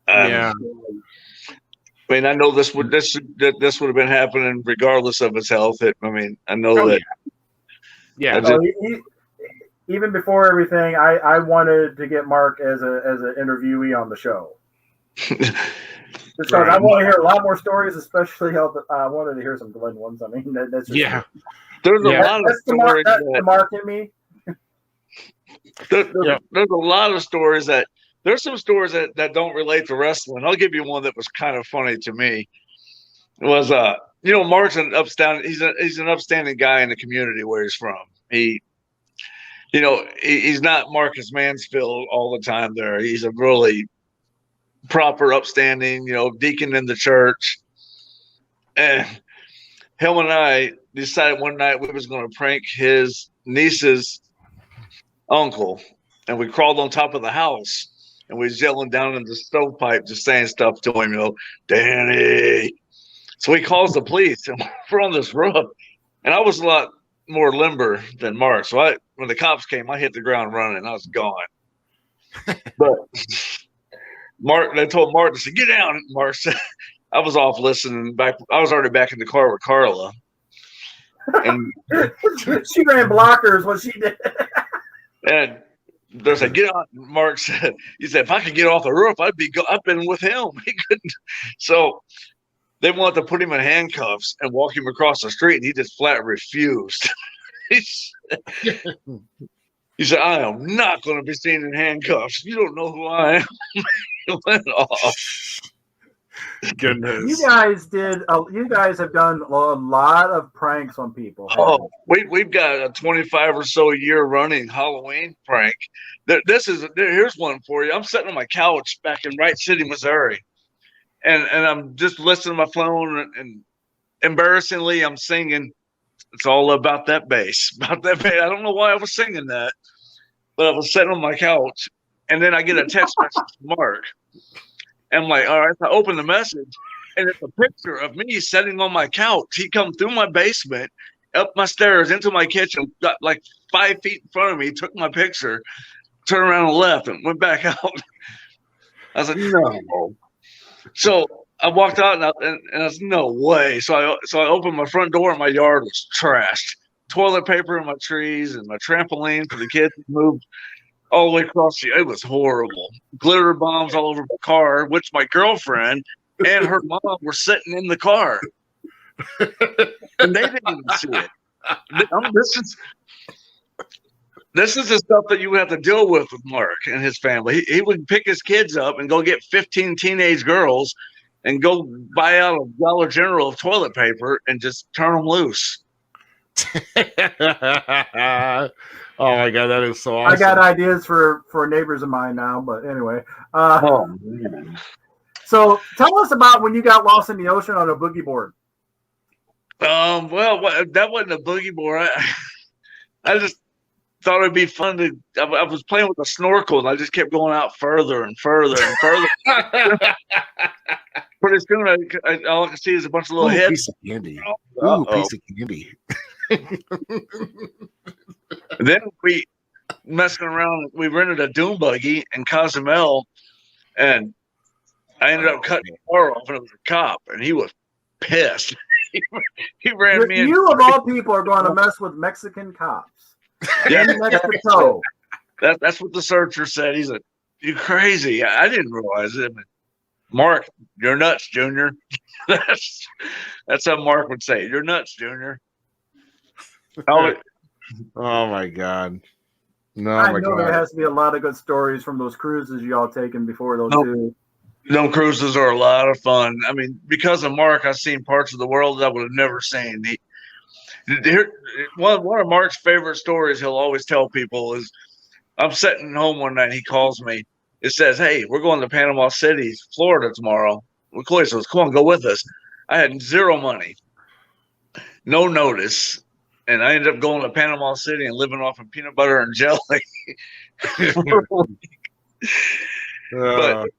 Yeah. I mean, I know this would have been happening regardless of his health. I know that. Yeah. Even before everything, I wanted to get Mark as an interviewee on the show. Just because I want to hear a lot more stories, especially I wanted to hear some Glenn ones. I mean, that's just There's a lot of stories. That's the Mark in me. There's a lot of stories that. There's some stories that don't relate to wrestling. I'll give you one that was kind of funny to me. It was Mark's an upstanding. He's an upstanding guy in the community where he's from. He's not Marcus Mansfield all the time there. He's a really proper, upstanding, deacon in the church. And him and I decided one night we was going to prank his niece's uncle, and we crawled on top of the house. And we was yelling down in the stovepipe, just saying stuff to him, Danny. So he calls the police, and we're on this roof. And I was a lot more limber than Mark. So when the cops came, I hit the ground running. I was gone. But they told Mark to say, "Get down." And Mark said, I was off listening. I was already back in the car with Carla. And she ran blockers when she did. And they said, "Get on." Mark said, "He said if I could get off the roof, I'd been with him." He couldn't. So they wanted to put him in handcuffs and walk him across the street, and he just flat refused. He said, "I am not going to be seen in handcuffs. You don't know who I am." He went off. Goodness. You guys have done a lot of pranks on people. Oh, we've got a 25 or so year running Halloween prank. Here's one for you. I'm sitting on my couch back in Wright City, Missouri, and I'm just listening to my phone, and embarrassingly, I'm singing. It's all about that bass. About that bass. I don't know why I was singing that, but I was sitting on my couch, and then I get a text message from Mark. And I'm like, all right, I open the message, and it's a picture of me sitting on my couch. He come through my basement, up my stairs, into my kitchen, got like 5 feet in front of me, took my picture, turned around and left, and went back out. I was like, no. So I walked out, and I was, no way. So I opened my front door, and my yard was trashed. Toilet paper in my trees, and my trampoline for the kids moved all the way across it was horrible. Glitter bombs all over my car, which my girlfriend and her mom were sitting in the car. And they didn't even see it. This is the stuff that you have to deal with Mark and his family. He would pick his kids up and go get 15 teenage girls and go buy out a Dollar General of toilet paper and just turn them loose. Oh my God, that is so awesome. I got ideas for neighbors of mine now, but anyway. Man. So tell us about when you got lost in the ocean on a boogie board. Well, that wasn't a boogie board. I just thought it'd be fun to. I was playing with a snorkel, and I just kept going out further and further and further. Pretty soon, all I can see is a bunch of little heads. Piece of candy. Ooh, piece of candy. Then we messing around. We rented a dune buggy in Cozumel, and I ended up cutting the car off, and it was a cop, and he was pissed. He ran me. You of all people are going to mess with Mexican cops. Yeah, in Mexico. That's what the searcher said. He said, "You crazy?" I didn't realize it. But Mark, you're nuts, Junior. That's how Mark would say, "You're nuts, Junior." Oh my God. No, I my know there God. has to be a lot of good stories from those cruises y'all taken before those Nope. two. Them cruises are a lot of fun. I mean, because of Mark, I've seen parts of the world that I would have never seen. One of Mark's favorite stories he'll always tell people is, I'm sitting home one night and he calls me. It says, "Hey, we're going to Panama City, Florida tomorrow." Chloe says, "Come on, go with us." I had zero money, no notice, and I ended up going to Panama City and living off of peanut butter and jelly. But if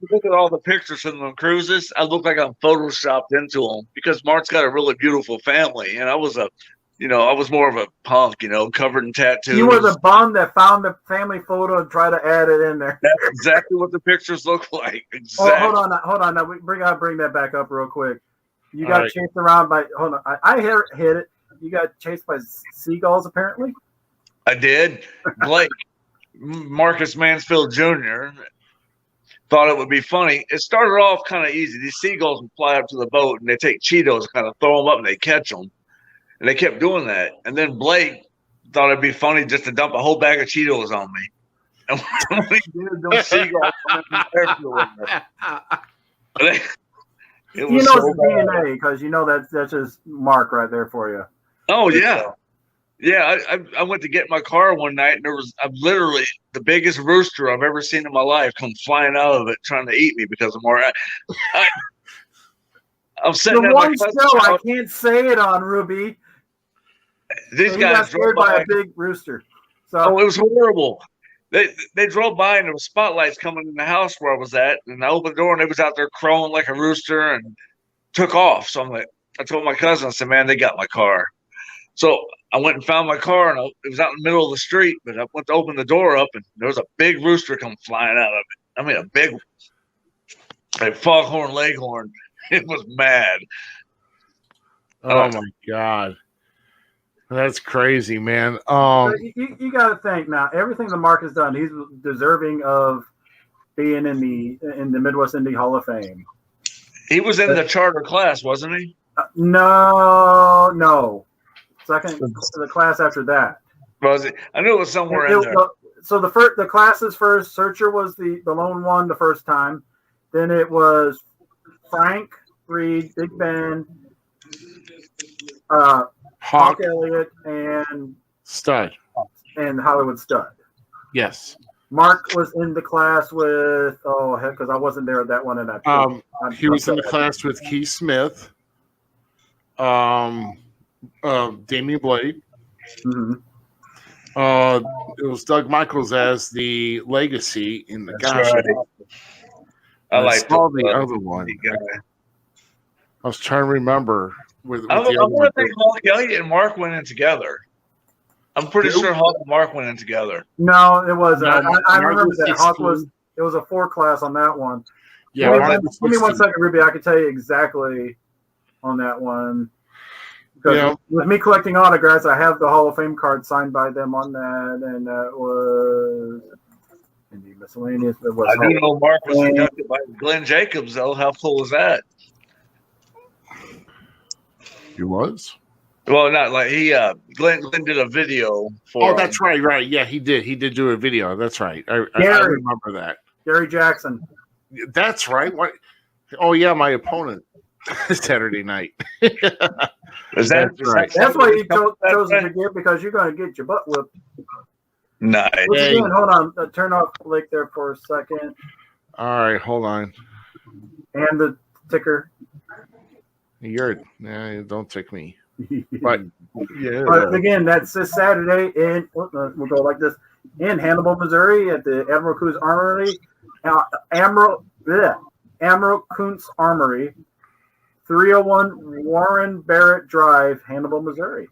you look at all the pictures from the cruises, I look like I'm photoshopped into them because Mark's got a really beautiful family, and I was more of a punk, covered in tattoos. You were the bum that found the family photo and tried to add it in there. That's exactly what the pictures look like. Exactly. Oh, hold on. Now bring that back up real quick. You got right. chased around by. Hold on, I hit it. You got chased by seagulls, apparently. I did. Blake, Marcus Mansfield Jr. thought it would be funny. It started off kind of easy. These seagulls would fly up to the boat and they take Cheetos, kind of throw them up, and they catch them. And they kept doing that. And then Blake thought it'd be funny just to dump a whole bag of Cheetos on me. And when he did, those seagulls come in everywhere. It was so it's DNA because that's just Mark right there for you. Oh yeah, yeah. I went to get my car one night and I'm literally the biggest rooster I've ever seen in my life come flying out of it trying to eat me because of Mark. I'm sitting The at one my still I can't say it on, Ruby. These He guys got scared drove by by. a big rooster. So Oh, it was horrible. They drove by and there was spotlights coming in the house where I was at, and I opened the door and they was out there crowing like a rooster and took off. So I told my cousin, I said, "Man, they got my car." So I went and found my car, and it was out in the middle of the street. But I went to open the door up, and there was a big rooster come flying out of it. I mean, a big, like foghorn leghorn. It was mad. Oh my God. That's crazy, man. you got to think now. Everything that Mark has done, he's deserving of being in the Midwest Indie Hall of Fame. He was in the charter class, wasn't he? No. Second, the class after that. Was he? I knew it was somewhere in there. So the classes first. Searcher was the lone one the first time. Then it was Frank, Reed, Big Ben, Hawk Elliott, and Stud. And Hollywood Stud. Yes. Mark was in the class with because I wasn't there at that one, and he was in the class with Keith Smith, Damian Blade. Mm-hmm. It was Doug Michaels as the legacy in the That's right. I like the other one. I was trying to remember. I want to think Hawk Elliott and Mark went in together. I'm pretty sure Hawk and Mark went in together. No, it wasn't. I remember that 16. Hawk it was a 4 class on that one. Yeah. Give me 1 second, Ruby. I can tell you exactly on that one. Because with me collecting autographs, I have the Hall of Fame card signed by them on that, and that was Indy Miscellaneous. I do know Mark was inducted by Glenn Jacobs, though. How cool was that? He was? Well, not like Glenn did a video for. Oh, that's right. Yeah, he did. He did do a video. That's right. I remember that. Gary Jackson. That's right. What? Oh yeah, my opponent Saturday night. Is that right? That's why you chose to forget, because you're going to get your butt whipped. Nice. Again, hold on. Turn off Blake there for a second. All right, hold on. And the ticker. Don't tick me. But yeah. But again, that's this Saturday in we'll go like this in Hannibal, Missouri, at the Admiral Kuntz Armory. Admiral Kuntz Armory, 301 Warren Barrett Drive, Hannibal, Missouri.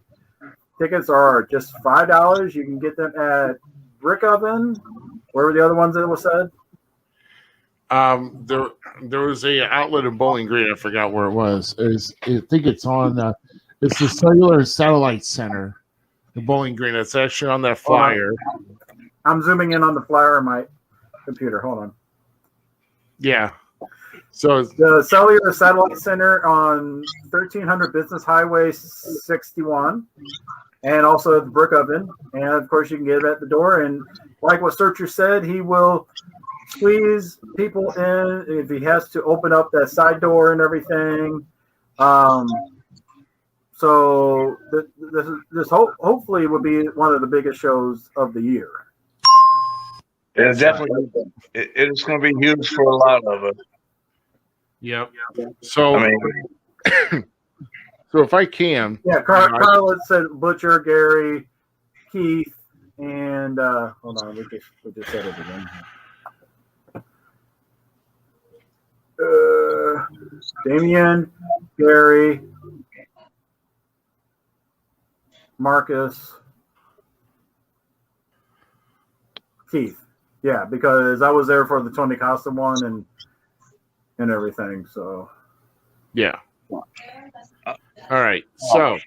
Tickets are just $5. You can get them at Brick Oven. Where were the other ones that was said? There was a outlet in Bowling Green. I forgot where it was. I think it's on. It's the Cellular Satellite Center in Bowling Green. It's actually on that flyer. I'm zooming in on the flyer on my computer. Hold on. Yeah. So the Cellular Satellite Center on 1300 Business Highway 61, and also the brick oven. And of course, you can get it at the door. And like what Searcher said, he will squeeze people in if he has to open up that side door and everything. So this hopefully will be one of the biggest shows of the year. It definitely it's going to be huge for a lot of us. Yep. So, I mean, so if I can, yeah, Carla said Butcher, Gary, Keith, and hold on, we just said it again. Damien, Gary, Marcus, Keith. Yeah, because I was there for the Tony Costa one and everything. So yeah. All right. So,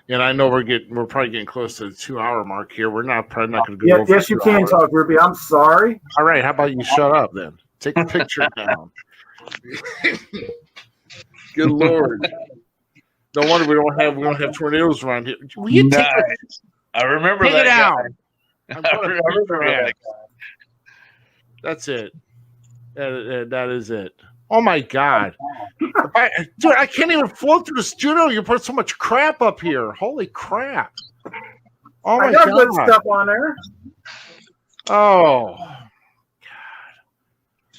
and I know we're probably getting close to the 2-hour mark here. We're probably not going to go. Yes, you can talk, Ruby. I'm sorry. All right. How about you shut up then? Take the picture down. Good Lord. No wonder we don't have tornadoes around here. Will you take I remember take that it down. guy. I'm I remember that guy. That's it. That is it. Oh my God, dude! I can't even float through the studio. You put so much crap up here. Holy crap! Oh my I got God. good stuff on there. Oh,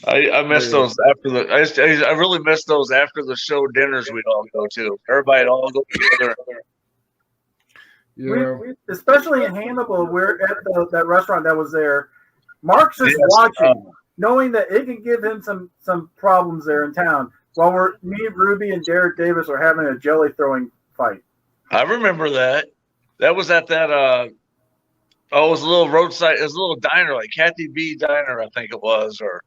I miss those after the. I really miss those after the show dinners we'd all go to. Everybody'd all go together. yeah. We, especially in Hannibal, we're at that restaurant that was there. Mark's just watching, knowing that it can give him some problems there in town. While me, Ruby, and Derek Davis are having a jelly throwing fight. I remember that. That was at that. It was a little roadside. It was a little diner, like Kathy B Diner, I think it was, or.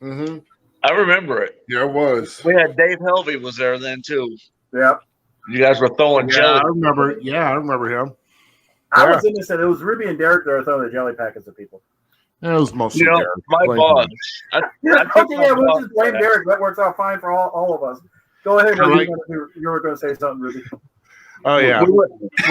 Mm-hmm. I remember it. Yeah, it was. We had Dave Helvey was there then too. Yep. You guys were throwing jelly. I remember. Yeah, I remember him. I was innocent. It was Ruby and Derek that were throwing the jelly packets at people. It was mostly Derek. My boss. We'll just blame Derek. That works out fine for all of us. Go ahead. You were going to say something, Ruby. Oh yeah. We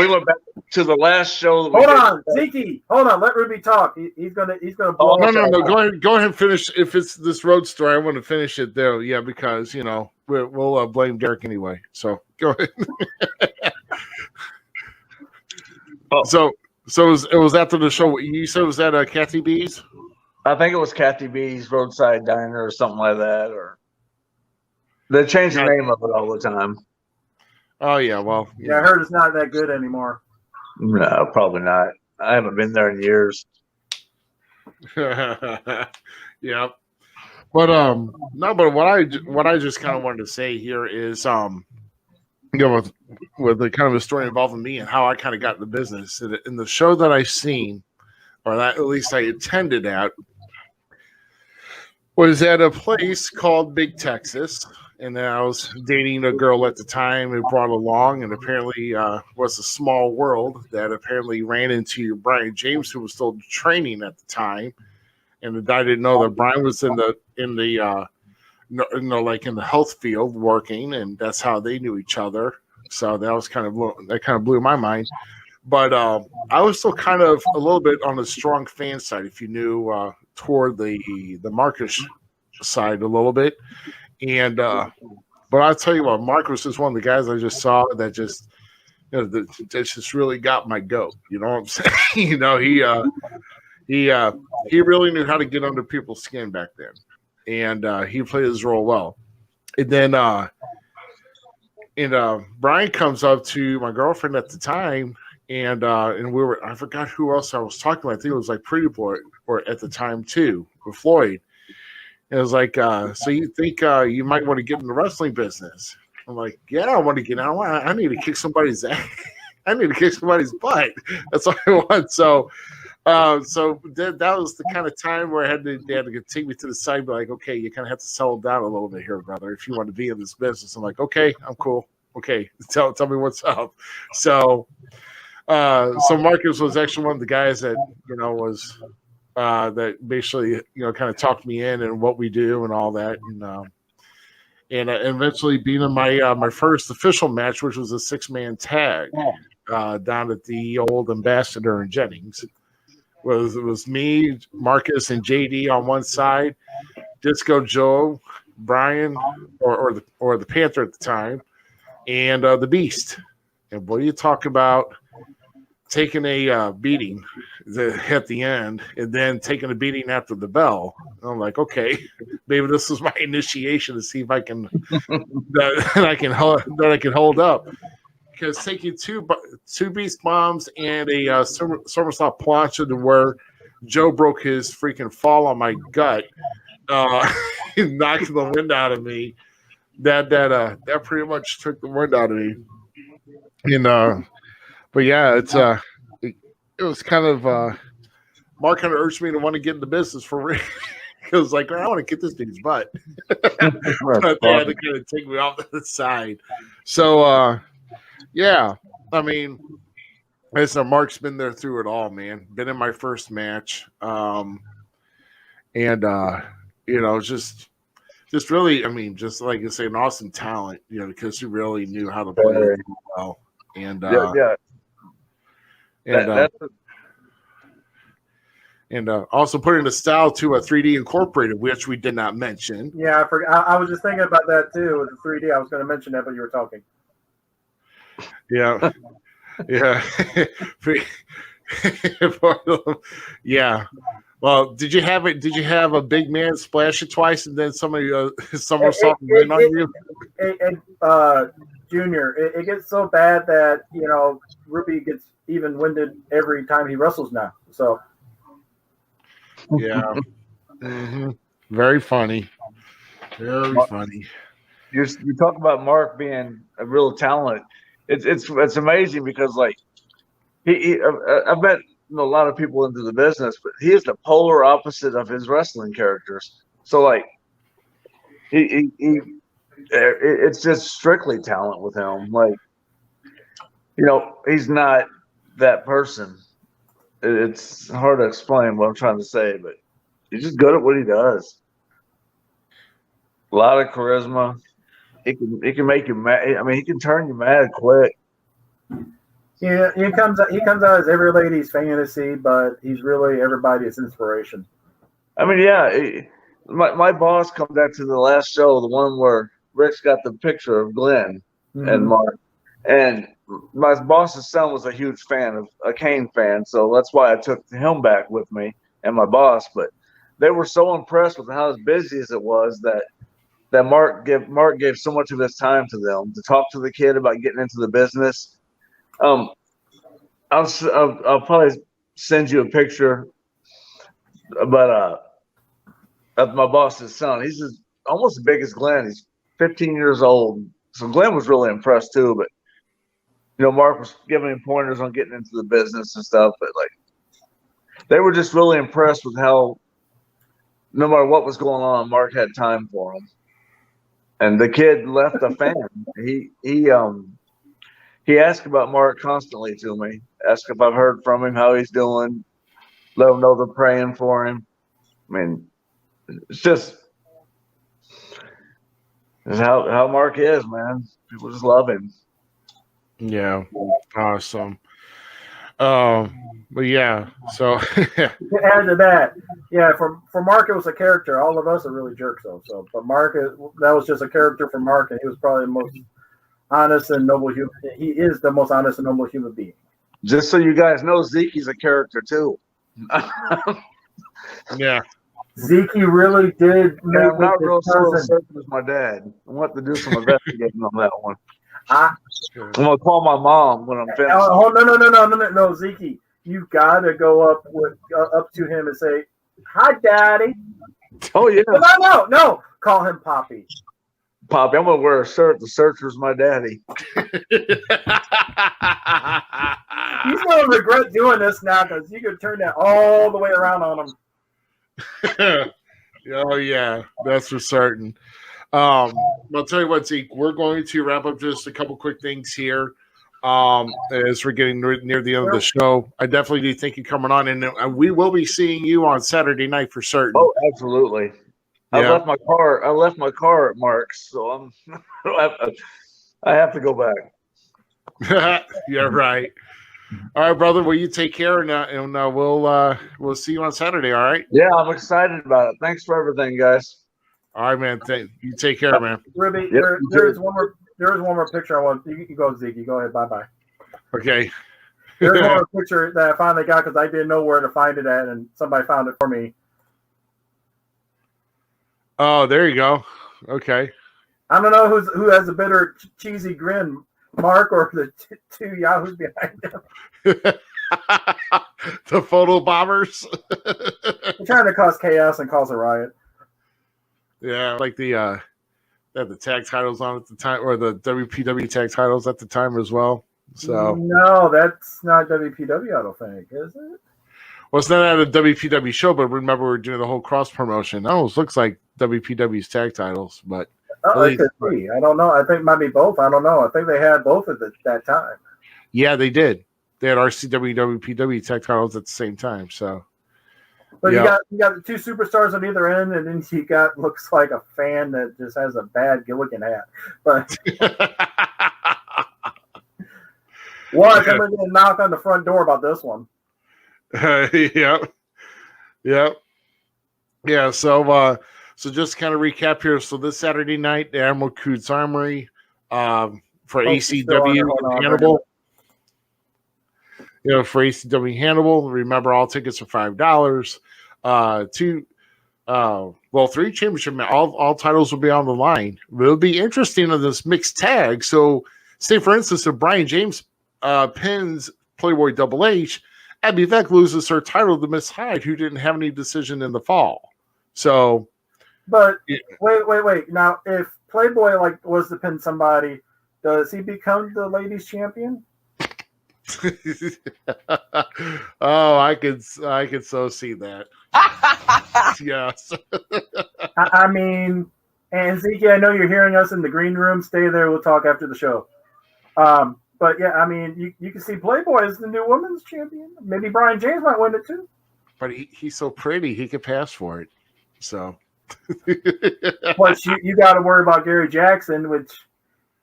went back to the last show. Hold on, Zeke. Hold on. Let Ruby talk. He's gonna blow. No. Go ahead and finish. If it's this road story, I want to finish it there. Yeah, because we'll blame Derek anyway. So go ahead. So it was after the show. You said it was at Kathy B's? I think it was Kathy B's Roadside Diner or something like that. Or they changed the name of it all the time. Oh yeah, well, yeah, I heard it's not that good anymore. No, probably not. I haven't been there in years. Yeah, but no, but what I just kind of wanted to say here is with the kind of a story involving me and how I kind of got in the business. In the show that I seen, or that at least I attended at, was at a place called Big Texas. And then I was dating a girl at the time who brought along, and apparently was a small world that apparently ran into Brian James, who was still training at the time. And I didn't know that Brian was in the health field working, and that's how they knew each other. So that kind of blew my mind. But I was still kind of a little bit on the strong fan side, if you knew, toward the Marcus side a little bit. And but I'll tell you what, Marcus is one of the guys I just saw that just that just really got my goat. You know what I'm saying? He really knew how to get under people's skin back then, and he played his role well. And then Brian comes up to my girlfriend at the time, and I forgot who else I was talking about. I think it was like Pretty Boy or at the time too with Floyd. And it was like, so you think you might want to get in the wrestling business? I'm like, yeah, I want to get out. I need to kick somebody's ass. I need to kick somebody's butt. That's all I want. So that was the kind of time where they had to take me to the side and be like, okay, you kind of have to settle down a little bit here, brother, if you want to be in this business. I'm like, okay, I'm cool. Okay, tell me what's up. So Marcus was actually one of the guys that was. That basically kind of talked me in and what we do and all that, and eventually being in my first official match, which was a 6-man tag down at the old Ambassador in Jennings. It was me, Marcus, and JD on one side, Disco Joe, Brian, or the Panther at the time, and the Beast. And what do you talk about taking a beating at the end and then taking a beating after the bell? And I'm like, okay, maybe this is my initiation to see if I can that I can hold up. Because taking two beast bombs and a somersault plancha to where Joe broke his freaking fall on my gut, knocking the wind out of me. That pretty much took the wind out of me. And but yeah, it was kind of Mark kind of urged me to want to get in the business for real. It was like, I want to get this dude's butt. But they had to kind of take me off to the side. So yeah, I mean, listen, Mark's been there through it all, man. Been in my first match. And just really, I mean, just like you say, an awesome talent, because he really knew how to play it well. And and also putting the style to a 3D Incorporated, which we did not mention. Yeah, I forgot. I was just thinking about that too with the 3D. I was going to mention that, but you were talking. Yeah, yeah, yeah. Well, did you have it? Did you have a big man splash it twice and then somebody somersault on you? Junior, it gets so bad that Ruby gets even winded every time he wrestles now. So yeah, very funny, very funny. You talk about Mark being a real talent. It's amazing because like I bet a lot of people into the business, but he is the polar opposite of his wrestling characters. So like it's just strictly talent with him. Like he's not that person. It's hard to explain what I'm trying to say, but he's just good at what he does. A lot of charisma. He can make you mad. I mean, he can turn you mad quick. Yeah, he comes out as every lady's fantasy, but he's really everybody's inspiration. I mean, yeah, my boss comes back to the last show, the one where Rick's got the picture of Glenn and Mark, and my boss's son was a huge fan of a Kane fan, so that's why I took him back with me and my boss. But they were so impressed with how busy as it was that Mark gave so much of his time to them to talk to the kid about getting into the business. I'll probably send you a picture about of my boss's son. He's almost as big as Glenn. He's 15 years old. So Glenn was really impressed too. But Mark was giving him pointers on getting into the business and stuff. But like, they were just really impressed with how, no matter what was going on, Mark had time for him. And the kid left a fan. He asked about Mark constantly to me. Asked if I've heard from him, how he's doing. Let him know they're praying for him. I mean, it's just how Mark is, man. People just love him. Yeah, awesome. But yeah, so to add to that, yeah, for Mark it was a character. All of us are really jerks though. So, but Mark, that was just a character for Mark, and he was probably the most honest and noble human. He is the most honest and noble human being. Just so you guys know, Zeke's a character too. Yeah, Zeke really did. I'm not real certain as my dad. I want to do some investigating on that one. I'm gonna call my mom when I'm finished. Oh no, Zeke, you gotta go up to him and say, "Hi, Daddy." Oh yeah. No, call him Poppy. Poppy, I'm gonna wear a shirt. The searcher's my daddy. He's gonna regret doing this now because you could turn that all the way around on him. Oh yeah, that's for certain. I'll tell you what, Zeke, we're going to wrap up just a couple quick things here as we're getting near the end of the show. I definitely do thank you coming on, and we will be seeing you on Saturday night for certain. Oh, absolutely. I left my car. I left my car at Mark's, so I have to go back. Yeah, right. All right, brother. Well, you take care, and we'll see you on Saturday. All right. Yeah, I'm excited about it. Thanks for everything, guys. All right, man. You take care, man. Ruby, Yep. there's one more picture I want. You can go, Zeke. You go ahead. Bye. Okay. There's one more picture that I finally got because I didn't know where to find it at, and somebody found it for me. Oh, there you go. Okay. I don't know who has a better cheesy grin, Mark or the two yahoos behind him. The photo bombers. They're trying to cause chaos and cause a riot. Yeah, like they had the tag titles on at the time, or the WPW tag titles at the time as well. So no, that's not WPW. I don't think, is it? Well, it's not at a WPW show, but remember we were doing the whole cross promotion. That almost looks like WPW's tag titles, but it could be. I don't know. I think it might be both. I don't know. I think they had both at that time. Yeah, they did. They had RCW, WPW tag titles at the same time. So, but you got the two superstars on either end, and then you got looks like a fan that just has a bad looking hat. But watch, I'm going to knock on the front door about this one. Yeah. So just kind of recap here. So this Saturday night, the Admiral Coots Armory for ACW Hannibal. For ACW Hannibal. Remember, all tickets are $5. Three championship, all titles will be on the line. It'll be interesting in this mixed tag. So, say for instance, if Brian James pins Playboy Double H, Abby Beck loses her title to Miss Hyde, who didn't have any decision in the fall. So, but wait. Now, if Playboy was to pin somebody, does he become the ladies' champion? Oh, I could so see that. Yes. I mean, and Zeke, I know you're hearing us in the green room. Stay there. We'll talk after the show. But yeah, I mean, you can see Playboy as the new women's champion. Maybe Brian James might win it too. But he's so pretty, he could pass for it. So. Plus, you got to worry about Gary Jackson, which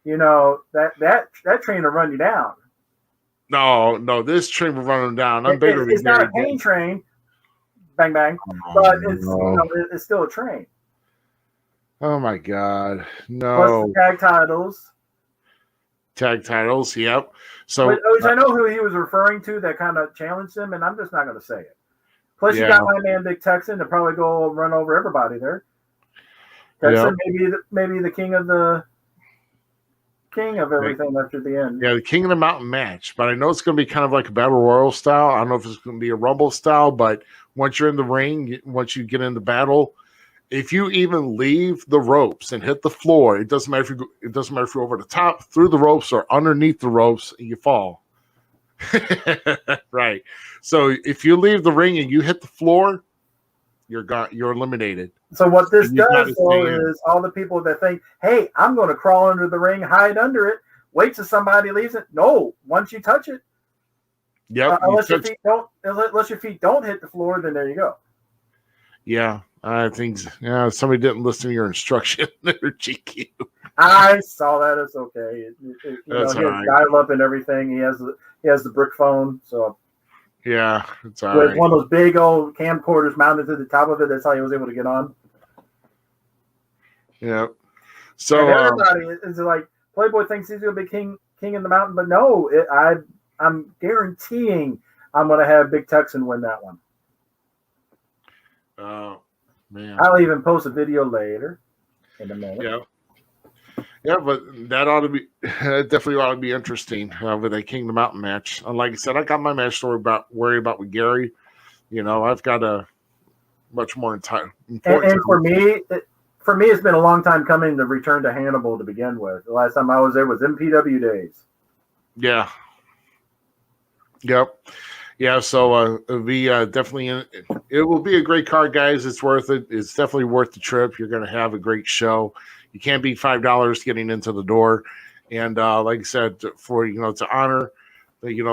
that train will run you down. No, this train will run him down. I'm bigger than it's not Gary a pain train, bang bang, but it's still a train. Oh my God, no! Plus the tag titles, yep. So, which I know who he was referring to that kind of challenged him, and I'm just not going to say it. Plus, you got my man Big Texan to probably go run over everybody there. Texan, maybe the king of everything after the end. Yeah, the King of the Mountain match. But I know it's going to be kind of like a battle royal style. I don't know if it's going to be a rumble style, but once you're in the ring, once you get into battle, if you even leave the ropes and hit the floor, it doesn't matter if you're over the top, through the ropes, or underneath the ropes, you fall. Right. So if you leave the ring and you hit the floor, you're eliminated. So what this does, though, is all the people that think, hey, I'm going to crawl under the ring, hide under it, wait till somebody leaves it. No, once you touch it, unless your feet don't hit the floor, then there you go. Yeah, I think somebody didn't listen to your instruction. They're cheeky. I saw that. It's okay. That's he has dial up and everything. He has the brick phone, so. Yeah, it's all with right. One of those big old camcorders mounted to the top of it. That's how he was able to get on. Yeah. So and everybody is like, Playboy thinks he's going to be king in the mountain, but no, I'm guaranteeing I'm going to have Big Texan win that one. Oh man! I'll even post a video later in a minute. Yeah, but that definitely ought to be interesting with a King of the Mountain match. And like I said, I got my match to worry about with Gary. I've got a much more important. And for me, it's been a long time coming to return to Hannibal to begin with. The last time I was there was MPW days. Yeah. Yep. Yeah, so it'll be definitely it will be a great card, guys. It's worth it. It's definitely worth the trip. You're going to have a great show. You can't beat $5 getting into the door, and like I said, for to honor,